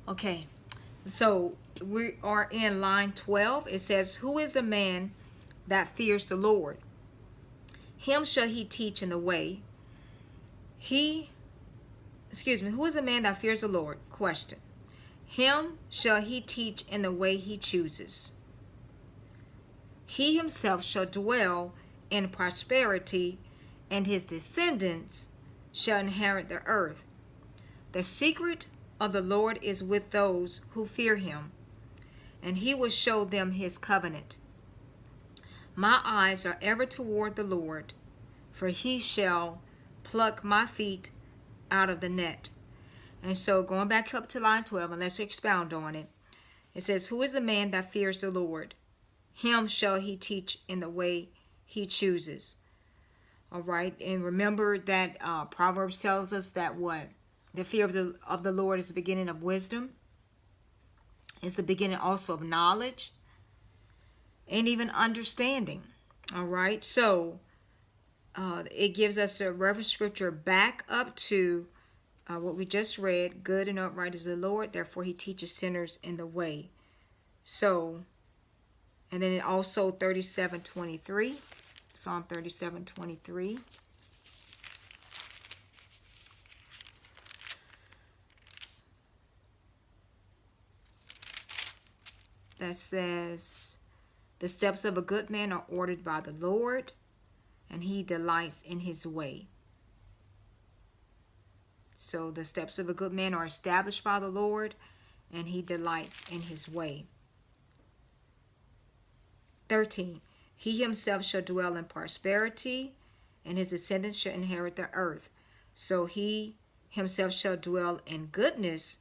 Okay, so we are in line 12. It says, "Who is a man that fears the Lord? Him shall he teach in the way. He, who is a man that fears the Lord? Question. Him shall he teach in the way he chooses. He himself shall dwell in prosperity, and his descendants shall inherit the earth. The secret of the Lord is with those who fear him, and he will show them his covenant. My eyes are ever toward the Lord, for he shall pluck my feet out of the net." And so going back up to line 12, and let's expound on it. It says, "Who is the man that fears the Lord? Him shall he teach in the way he chooses." All right. And remember that Proverbs tells us that what? The fear of the Lord is the beginning of wisdom. It's the beginning also of knowledge and even understanding. All right. So it gives us a reference scripture back up to what we just read. "Good and upright is the Lord, therefore he teaches sinners in the way." So, and then it also 37:23, Psalm 37:23. That says, "The steps of a good man are ordered by the Lord, and he delights in his way." So the steps of a good man are established by the Lord, and he delights in his way. 13. "He himself shall dwell in prosperity, and his descendants shall inherit the earth." So he himself shall dwell in goodness,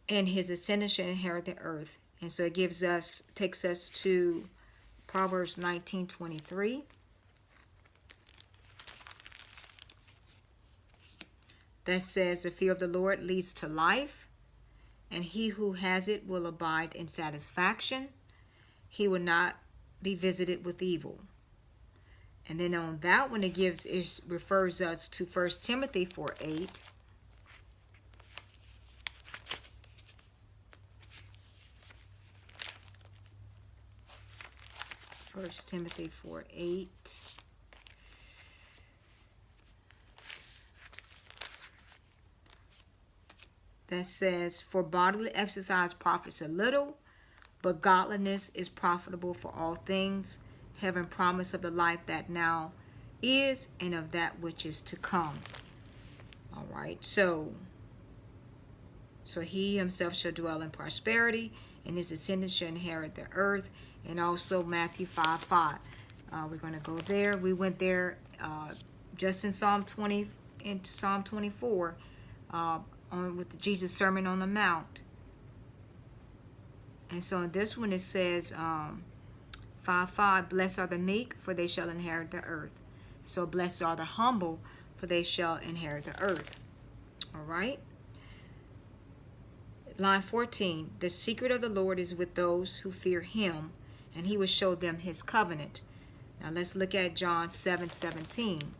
and his descendants shall inherit the earth. And so it takes us to Proverbs 19:23. That says, "The fear of the Lord leads to life, and he who has it will abide in satisfaction. He will not be visited with evil." And then on that one, it refers us to 1 Timothy 4:8. 1 Timothy 4:8. That says, "For bodily exercise profits a little, but godliness is profitable for all things, having promise of the life that now is and of that which is to come." All right, so he himself shall dwell in prosperity, and his descendants shall inherit the earth. And also Matthew 5:5. We're going to go there. We went there just in Psalm 24 with the Jesus Sermon on the Mount. And so in this one it says 5:5, "Blessed are the meek, for they shall inherit the earth." So blessed are the humble, for they shall inherit the earth. All right. Line 14, "The secret of the Lord is with those who fear him, and he will show them his covenant." Now let's look at John 7:17.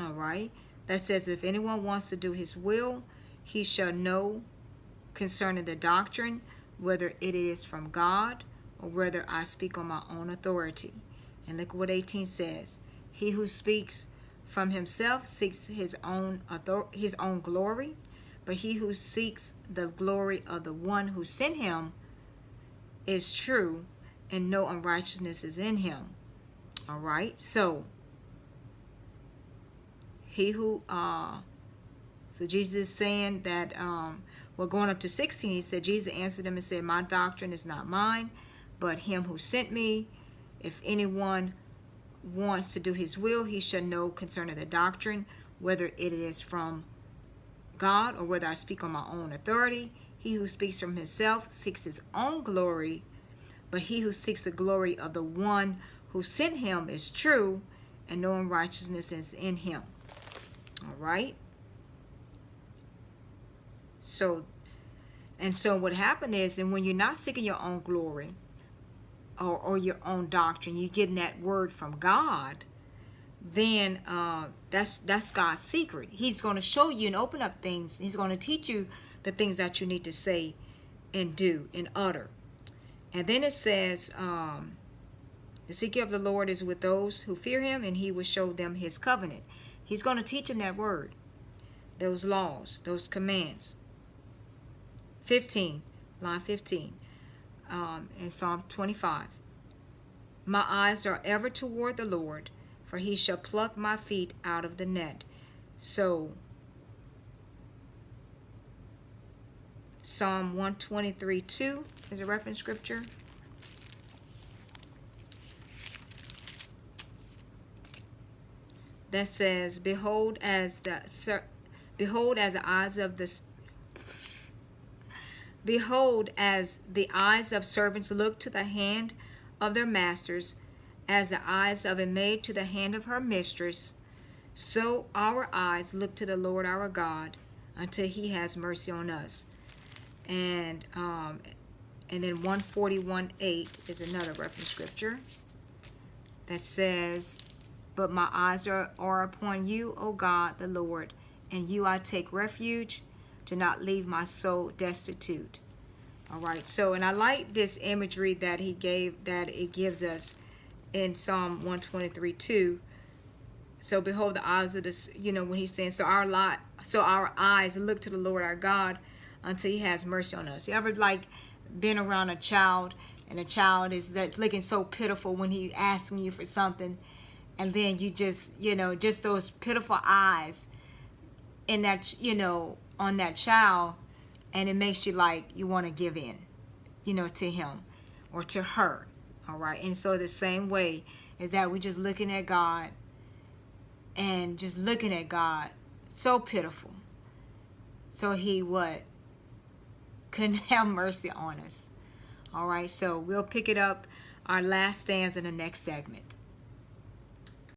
All right. That says, "If anyone wants to do his will, he shall know concerning the doctrine, whether it is from God or whether I speak on my own authority." And look what 18 says, "He who speaks from himself seeks his own glory, but he who seeks the glory of the one who sent him is true, and no unrighteousness is in him." All right. So so Jesus is saying that, going up to 16, he said, Jesus answered him and said, "My doctrine is not mine, but him who sent me. If anyone wants to do his will, he shall know concerning the doctrine, whether it is from God or whether I speak on my own authority. He who speaks from himself seeks his own glory, but he who seeks the glory of the one who sent him is true, and no unrighteousness is in him." All right. So what happened is, and when you're not seeking your own glory, or your own doctrine, you're getting that word from God, then that's God's secret. He's going to show you and open up things. He's going to teach you the things that you need to say and do and utter. And then it says, the secret of the Lord is with those who fear him, and he will show them his covenant. He's going to teach them that word, those laws, those commands. 15, line 15, in Psalm 25. My eyes are ever toward the Lord, for he shall pluck my feet out of the net. So, Psalm 123:2 is a reference scripture. That says, Behold, as the eyes of servants look to the hand of their masters, as the eyes of a maid to the hand of her mistress, so our eyes look to the Lord our God until he has mercy on us. And then 141:8 is another reference scripture that says, But my eyes are upon you, O God, the Lord, and you I take refuge. Do not leave my soul destitute. All right. So, and I like this imagery that it gives us in Psalm 123:2. So, behold, the eyes of this, when he's saying, so our eyes look to the Lord our God until he has mercy on us. You ever been around a child, and a child is looking so pitiful when he asking you for something, and then you just those pitiful eyes in that, on that child, and it makes you you want to give in, to him or to her. All right. And so the same way is that we're just looking at God and just looking at God, so pitiful. So he couldn't have mercy on us. All right. So we'll pick it up, our last stanza in the next segment.